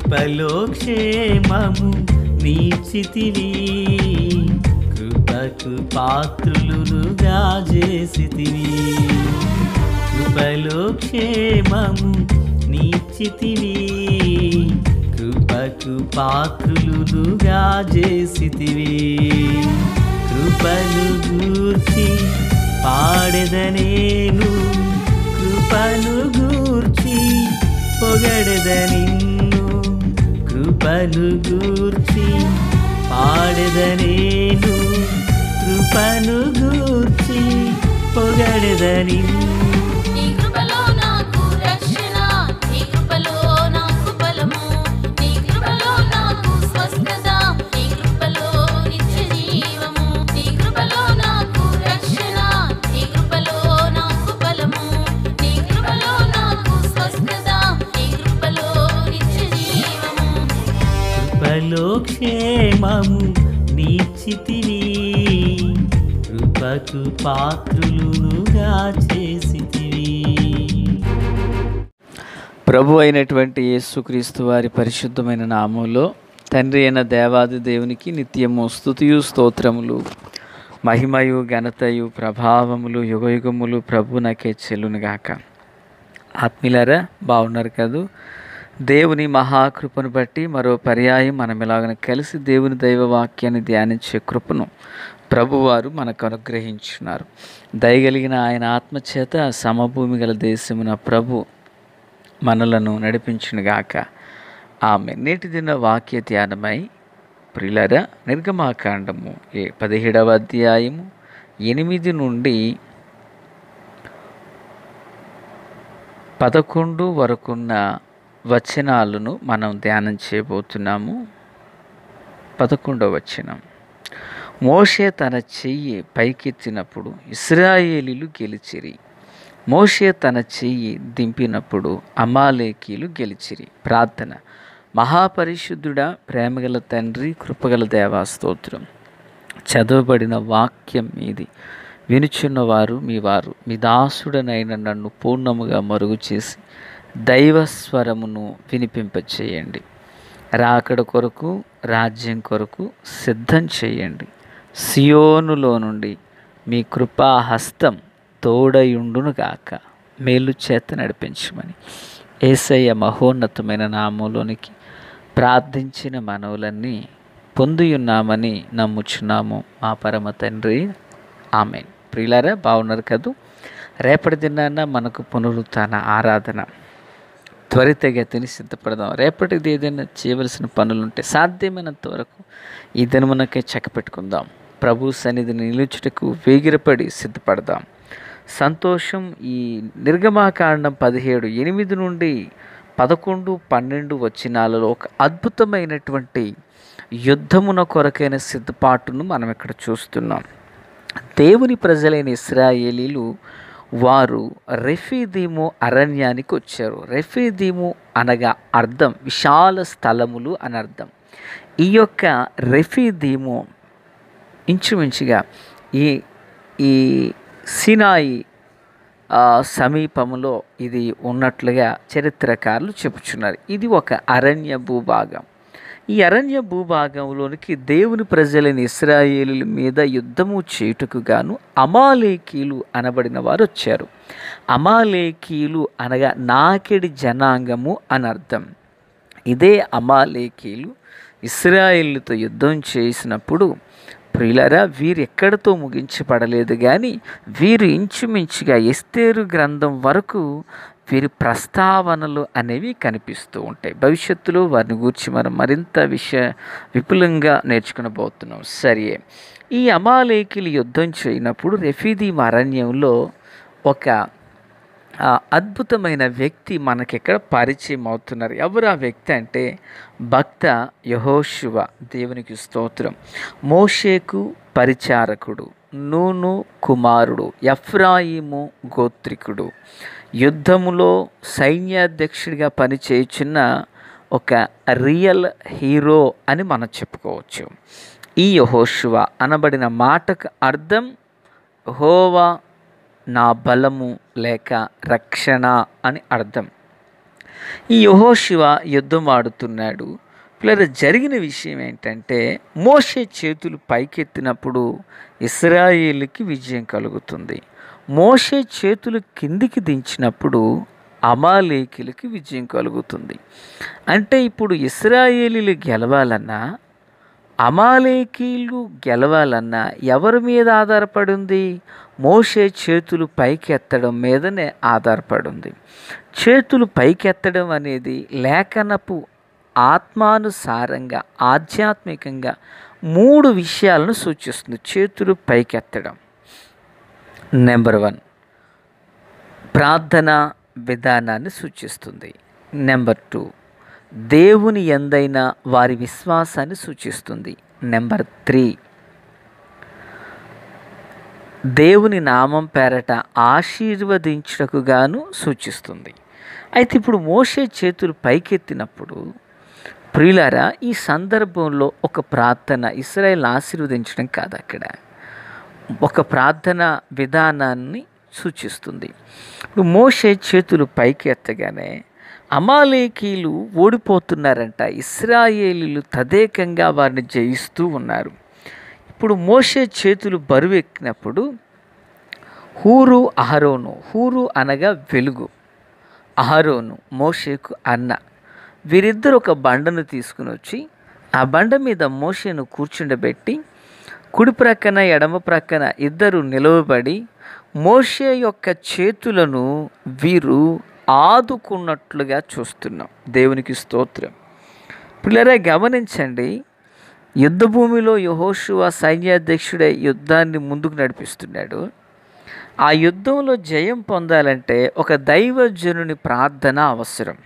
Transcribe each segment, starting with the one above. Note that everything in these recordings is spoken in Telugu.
కృపలో క్షేమము నీచితివి, కృపకు పాత్రులుగా చేసితివి. కృపలో క్షేమము నీచితివి, కృపకు పాత్రులుగా చేసితివి. కృపను గూర్చి పాడెదనేను, కృపను గూర్చి పొగడెద నిన్ను. కృపను గూర్చి పాడెదనేను, కృపను గూర్చి పొగడెద నిన్ను. కృపలో క్షేమము నీచితివి, కృపకు పాత్రులుగా చేసితివి. ప్రభు అయినటువంటి యేసుక్రీస్తు వారి పరిశుద్ధమైన నామములో తండ్రి అయిన దేవాది దేవునికి నిత్యము స్తుతియు స్తోత్రములు, మహిమయు ఘనతయు ప్రభావములు యుగయుగములు ప్రభునకే చెల్లునుగాక. ఆత్మీయులారా, బాగున్నారు కదూ? దేవుని మహాకృపను బట్టి మరో పర్యాయం మనం ఇలాగ కలిసి దేవుని దైవవాక్యాన్ని ధ్యానించే కృపను ప్రభువారు మనకు అనుగ్రహించున్నారు. దయగలిగిన ఆయన ఆత్మచేత సమభూమి గల దేశమున ప్రభు మనలను నడిపించునుగాక. ఆమె నేటి దిన వాక్య ధ్యానమై ప్రియులారా, నిర్గమాకాండము 17వ అధ్యాయము 8 నుండి 11 వరకున్న వచనాలను మనం ధ్యానం చేయబోతున్నాము. 11వ వచనం. మోషే తన చెయ్యి పైకెత్తినప్పుడు ఇశ్రాయేలీలు గెలిచిరి. మోషే తన చెయ్యి దింపినప్పుడు అమాలేకీలు గెలిచిరి. ప్రార్థన. మహాపరిశుద్ధుడా, ప్రేమగల తండ్రి, కృపగల దేవా, స్తోత్రం. చదవబడిన వాక్యం మీది, వినుచున్నవారు మీ వారు, మీ దాసుడనైన నన్ను పూర్ణముగా మరుగు చేసి దైవస్వరమును వినిపింపచేయండి. రాకడ కొరకు, రాజ్యం కొరకు సిద్ధం చేయండి. సియోనులో నుండి మీ కృపా హస్తం తోడయుండునుగాక. మేలు చేత నడిపించమని యేసయ్య మహోన్నతమైన నామంలోనికి ప్రార్థించిన మనవులన్నీ పొందియున్నామని నమ్ముచున్నాము మా పరమ తండ్రి. ఆమేన్. ప్రియులారా, బాగున్నారు కదూ? రేపటి దినాన మనకు పునరుత్థాన ఆరాధన. త్వరితగతిని సిద్ధపడదాం. రేపటిది ఏదైనా చేయవలసిన పనులుంటే సాధ్యమైనంత వరకు ఈ దినమునకే చక్కపెట్టుకుందాం. ప్రభు సన్నిధిని నిలుచుటకు వేగిరపడి సిద్ధపడదాం. సంతోషం. ఈ నిర్గమాకాండం 17:8 నుండి 11, 12 వచనాలలో ఒక అద్భుతమైనటువంటి యుద్ధమున కొరకైన సిద్ధపాటును మనం ఇక్కడ చూస్తున్నాం. దేవుని ప్రజలైన ఇశ్రాయేలీలు వారు రెఫీదీము అరణ్యానికి వచ్చారు. రెఫీదీము అనగా అర్థం విశాల స్థలములు అని అర్థం. ఈ యొక్క రెఫీదీము ఇంచుమించుగా ఈ సినాయి సమీపంలో ఇది ఉన్నట్లుగా చరిత్రకారులు చెప్పుచున్నారు. ఇది ఒక అరణ్య భూభాగం. ఈ అరణ్య భూభాగంలోనికి దేవుని ప్రజలైన ఇశ్రాయేలీల మీద యుద్ధము చేయుటకు గాను అమాలేకీలు అనబడిన వారు వచ్చారు. అమాలేకీలు అనగా నాకెడి జనాంగము అని అర్థం. ఇదే అమాలేకీలు ఇశ్రాయేలుతో యుద్ధం చేసినప్పుడు ప్రియులారా, వీరు ఎక్కడితో ముగించబడలేదు, కానీ వీరు ఇంచుమించుగా ఎస్తేరు గ్రంథం వరకు వీరి ప్రస్తావనలు అనేవి కనిపిస్తూ ఉంటాయి. భవిష్యత్తులో వారిని గూర్చి మనం మరింత విపులంగా నేర్చుకునబోతున్నాం. సరే, ఈ అమాలేకీలు యుద్ధం చేయనప్పుడు రెఫీదీము అరణ్యంలో ఒక అద్భుతమైన వ్యక్తి మనకిక్కడ పరిచయం అవుతున్నారు. ఎవరు ఆ వ్యక్తి అంటే భక్త యెహోషువ. దేవునికి స్తోత్రం. మోషేకు పరిచారకుడు, నూను కుమారుడు, ఎఫ్రాయిము గోత్రికుడు, యుద్ధములో సైన్యాధ్యక్షుడిగా పనిచేయుచున్న ఒక రియల్ హీరో అని మనం చెప్పుకోవచ్చు. ఈ యెహోషువ అనబడిన మాటకు అర్థం యెహోవా నా బలము లేక రక్షణ అని అర్థం. ఈ యెహోషువ యుద్ధం ఆడుతున్నాడు. పిల్లలు, జరిగిన విషయం ఏంటంటే మోషే చేతులు పైకెత్తినప్పుడు ఇశ్రాయేలుకి విజయం కలుగుతుంది. మోషే చేతులు కిందికి దించినప్పుడు అమాలేకీలకి విజయం కలుగుతుంది. అంటే ఇప్పుడు ఇశ్రాయేలీలు గెలవాలన్నా, అమాలేకీలు గెలవాలన్నా ఎవరి మీద ఆధారపడి ఉంది? మోషే చేతులు పైకెత్తడం మీదనే ఆధారపడి ఉంది. చేతులు పైకెత్తడం అనేది లేఖనపు ఆత్మానుసారంగా, ఆధ్యాత్మికంగా 3 విషయాలను సూచిస్తుంది. చేతులు పైకెత్తడం నెంబర్ 1 ప్రార్థన విధానాన్ని సూచిస్తుంది. నెంబర్ 2 దేవుని యందైన వారి విశ్వాసాన్ని సూచిస్తుంది. నెంబర్ 3 దేవుని నామం పేరట ఆశీర్వదించుటకు గాను సూచిస్తుంది. అయితే ఇప్పుడు మోషే చేతులు పైకెత్తినప్పుడు ప్రియులారా, ఈ సందర్భంలో ఒక ప్రార్థన ఇశ్రాయేలును ఆశీర్వదించడం కాదు, అక్కడ ఒక ప్రార్థన విధానాన్ని సూచిస్తుంది. ఇప్పుడు మోషే చేతులు పైకి ఎత్తగానే అమాలేకీలు ఓడిపోతున్నారంట. ఇశ్రాయేలీలు తదేకంగా వారిని జయిస్తూ ఉన్నారు. ఇప్పుడు మోషే చేతులు బరువు ఎక్కినప్పుడు హూరు అహరోను, హూరు అనగా వెలుగు, అహరోను మోషేకు అన్న, వీరిద్దరు ఒక బండను తీసుకుని వచ్చి ఆ బండ మీద మోషేను కూర్చుండబెట్టి కుడి ప్రక్కన ఎడమ ప్రక్కన ఇద్దరు నిలవబడి మోషే యొక్క చేతులను వీరు ఆదుకున్నట్లుగా చూస్తున్నాం. దేవునికి స్తోత్రం. పిల్లరా, గమనించండి, యుద్ధ భూమిలో యెహోషువ సైన్యాధ్యక్షుడే యుద్ధాన్ని ముందుకు నడిపిస్తున్నాడు. ఆ యుద్ధంలో జయం పొందాలంటే ఒక దైవజనుని ప్రార్థన అవసరం.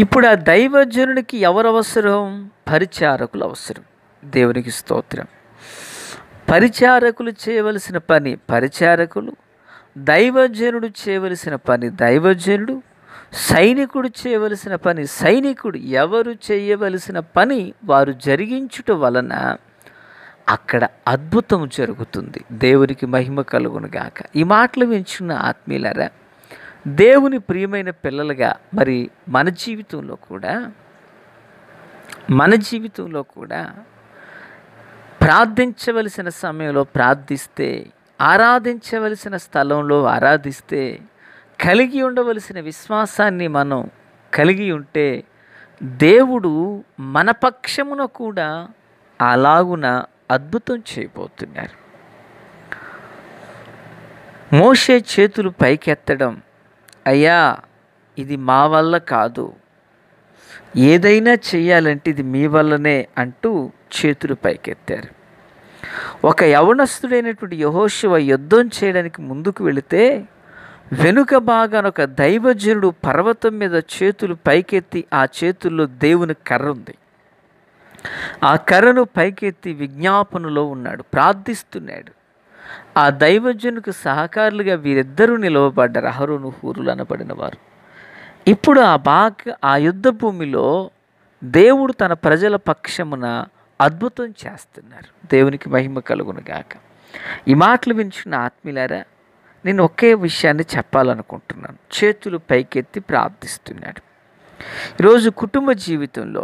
ఇప్పుడు ఆ దైవజనునికి ఎవరు అవసరం? పరిచారకులు అవసరం. దేవునికి స్తోత్రం. పరిచారకులు చేయవలసిన పని పరిచారకులు, దైవజనుడు చేయవలసిన పని దైవజనుడు, సైనికుడు చేయవలసిన పని సైనికుడు. ఎవరు చేయవలసిన పని వారు జరిగించుట వలన అక్కడ అద్భుతం జరుగుతుంది. దేవునికి మహిమ కలుగును గాక. ఈ మాటలు వింటున్న ఆత్మీయులారా, దేవుని ప్రియమైన పిల్లలుగా మరి మన జీవితంలో కూడా ప్రార్థించవలసిన సమయంలో ప్రార్థిస్తే, ఆరాధించవలసిన స్థలంలో ఆరాధిస్తే, కలిగి ఉండవలసిన విశ్వాసాన్ని మనం కలిగి ఉంటే దేవుడు మన పక్షమున కూడా అలాగున అద్భుతం చేయబోతున్నారు. మోషే చేతులు పైకెత్తడం, అయ్యా ఇది మా వల్ల కాదు, ఏదైనా చేయాలంటే ఇది మీ వల్లనే అంటూ చేతులు పైకెత్తారు. ఒక యవనస్తుడైనటువంటి యెహోషువ యుద్ధం చేయడానికి ముందుకు వెళితే వెనుక భాగాన ఒక దైవజనుడు పర్వతం మీద చేతులు పైకెత్తి, ఆ చేతుల్లో దేవుని కర్ర ఉంది. ఆ కర్రను పైకెత్తి విజ్ఞాపనలో ఉన్నాడు, ప్రార్థిస్తున్నాడు. ఆ దైవజనునికి సహకారులుగా వీరిద్దరూ నిలవబడ్డారు, అహరోను హూరులు అనబడిన వారు. ఇప్పుడు ఆ యుద్ధ భూమిలో దేవుడు తన ప్రజల పక్షమున అద్భుతం చేస్తున్నారు. దేవునికి మహిమ కలుగును గాక. ఈ మాటలు వింటున్న ఆత్మీయులారా, నేను ఒకే విషయాన్ని చెప్పాలనుకుంటున్నాను. చేతులు పైకెత్తి ప్రార్థిస్తున్నాడు. ఈరోజు కుటుంబ జీవితంలో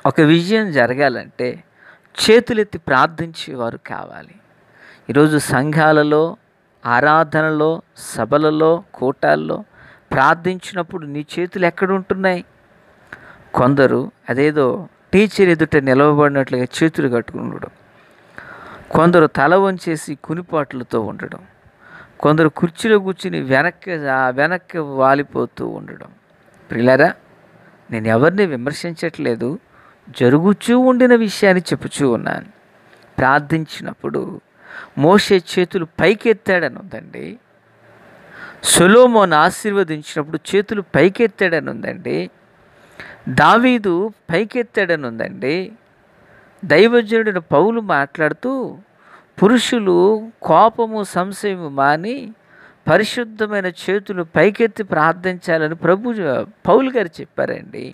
ఒక విజయం జరగాలంటే చేతులెత్తి ప్రార్థించేవారు కావాలి. ఈరోజు సంఘాలలో, ఆరాధనలో, సభలలో, కూటాల్లో ప్రార్థించినప్పుడు నీ చేతులు ఎక్కడ ఉంటున్నాయి? కొందరు అదేదో టీచర్ ఎదుట నిలవబడినట్లుగా చేతులు కట్టుకుని ఉండడం, కొందరు తల వంచేసి కునిపాట్లతో ఉండడం, కొందరు కుర్చీలో కూర్చుని వెనక్కి వాలిపోతూ ఉండడం. ప్రియులారా, నేను ఎవరిని విమర్శించట్లేదు, జరుగుచూ ఉండిన విషయాన్ని చెప్పుచూ ఉన్నాను. ప్రార్థించినప్పుడు మోషే చేతులు పైకెత్తాడని ఉందండి. సొలొమోను ఆశీర్వదించినప్పుడు చేతులు పైకెత్తాడని ఉందండి. దావీదు పైకెత్తాడని ఉందండి. దైవజనుడైన పౌలు మాట్లాడుతూ పురుషులు కోపము సంశయము మాని పరిశుద్ధమైన చేతులు పైకెత్తి ప్రార్థించాలని పౌలు గారు చెప్పారండి.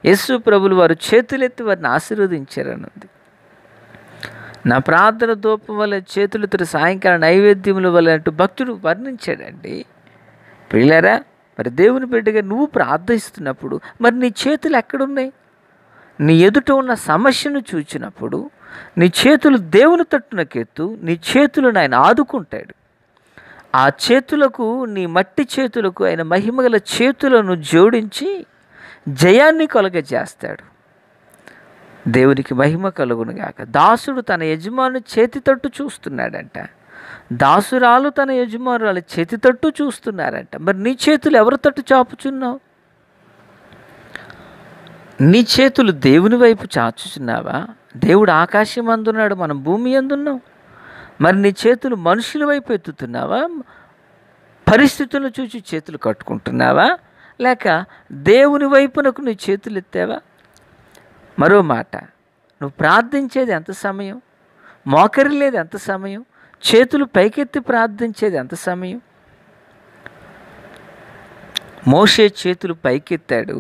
యేసు ప్రభులు వారు చేతులెత్తి వారిని ఆశీర్వదించారని ఉంది. నా ప్రార్థన ధూపం వల్ల చేతులెత్తి సాయంకాల నైవేద్యముల వల్ల అంటూ భక్తుడు వర్ణించాడండి. ప్రియులారా, మరి దేవుని బిడ్డగా నువ్వు ప్రార్థిస్తున్నప్పుడు మరి నీ చేతులు ఎక్కడున్నాయి? నీ ఎదుట ఉన్న సమస్యను చూచినప్పుడు నీ చేతులు దేవుని తట్టునకెత్తు, నీ చేతులను ఆయన ఆదుకుంటాడు. ఆ చేతులకు, నీ మట్టి చేతులకు ఆయన మహిమగల చేతులను జోడించి జయాన్ని కలుగజేస్తాడు. దేవునికి మహిమ కలుగునుగాక. దాసుడు తన యజమాని చేతి తట్టు చూస్తున్నాడంట, దాసురాలు తన యజమానురాలు చేతి తట్టు చూస్తున్నారంట. మరి నీ చేతులు ఎవరి తట్టు చాపుచున్నావు? నీ చేతులు దేవుని వైపు చాచుచున్నావా? దేవుడు ఆకాశం అందున్నాడు, మనం భూమి అందున్నాం. మరి నీ చేతులు మనుషుల వైపు ఎత్తుతున్నావా? పరిస్థితులను చూసి చేతులు కట్టుకుంటున్నావా? లేక దేవుని వైపునకు నీ చేతులు ఎత్తావా? మరో మాట, నువ్వు ప్రార్థించేది ఎంత సమయం? మోకరిల్లేది ఎంత సమయం? చేతులు పైకెత్తి ప్రార్థించేది ఎంత సమయం? మోషే చేతులు పైకెత్తాడు.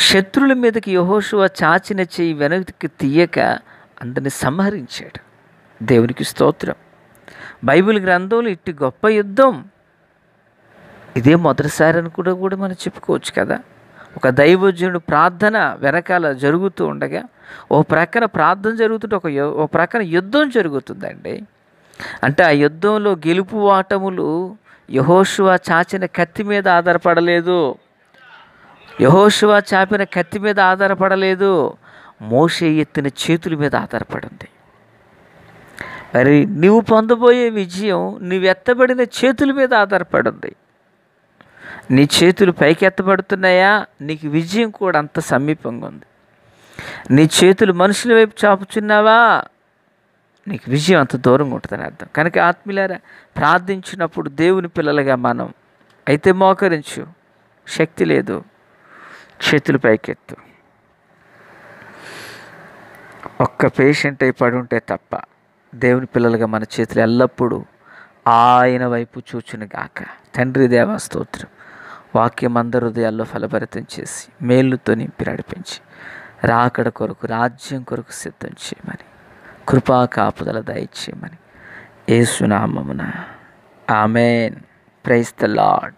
శత్రువుల మీదకి యెహోషువ చాచిన చెయ్యి వెనక్కి తీయక అందరిని సంహరించాడు. దేవునికి స్తోత్రం. బైబిల్ గ్రంథంలో ఇట్టి గొప్ప యుద్ధం ఇదే మొదటిసారి అని కూడా మనం చెప్పుకోవచ్చు కదా. ఒక దైవజనుడు ప్రార్థన వెనకాల జరుగుతూ ఉండగా ఓ ప్రక్కన ప్రార్థన జరుగుతుంటే ఓ ప్రక్కన యుద్ధం జరుగుతుందండి. అంటే ఆ యుద్ధంలో గెలుపు ఓటములు యెహోషువ చాచిన కత్తి మీద ఆధారపడలేదు, యెహోషువ చాపిన కత్తి మీద ఆధారపడలేదు, మోషే ఎత్తిన చేతుల మీద ఆధారపడింది. మరి నువ్వు పొందబోయే విజయం నువ్వెత్తబడిన చేతుల మీద ఆధారపడింది. నీ చేతులు పైకి ఎత్తబడుతున్నాయా, నీకు విజయం కూడా అంత సమీపంగా ఉంది. నీ చేతులు మనుషుల వైపు చాపుచున్నావా, నీకు విజయం అంత దూరంగా ఉంటుందని అర్థం. కనుక ఆత్మీయులారా, ప్రార్థించినప్పుడు దేవుని పిల్లలుగా మనం అయితే మోకరించు, శక్తి లేదు చేతులు పైకెత్తు. ఒక్క పేషెంట్ అయి పడి ఉంటే తప్ప దేవుని పిల్లలుగా మన చేతులు ఎల్లప్పుడూ ఆయన వైపు చూచునుగాక. తండ్రి దేవా స్తోత్రం. వాక్యం అందరి హృదయాల్లో ఫలభరితం చేసి మేలుతో నింపి నడిపించి రాకడ కొరకు, రాజ్యం కొరకు సిద్ధం చేయమని, కృపా కాపుదల దయచేయమని యేసు నామమున ఆమేన్. Praise the lord.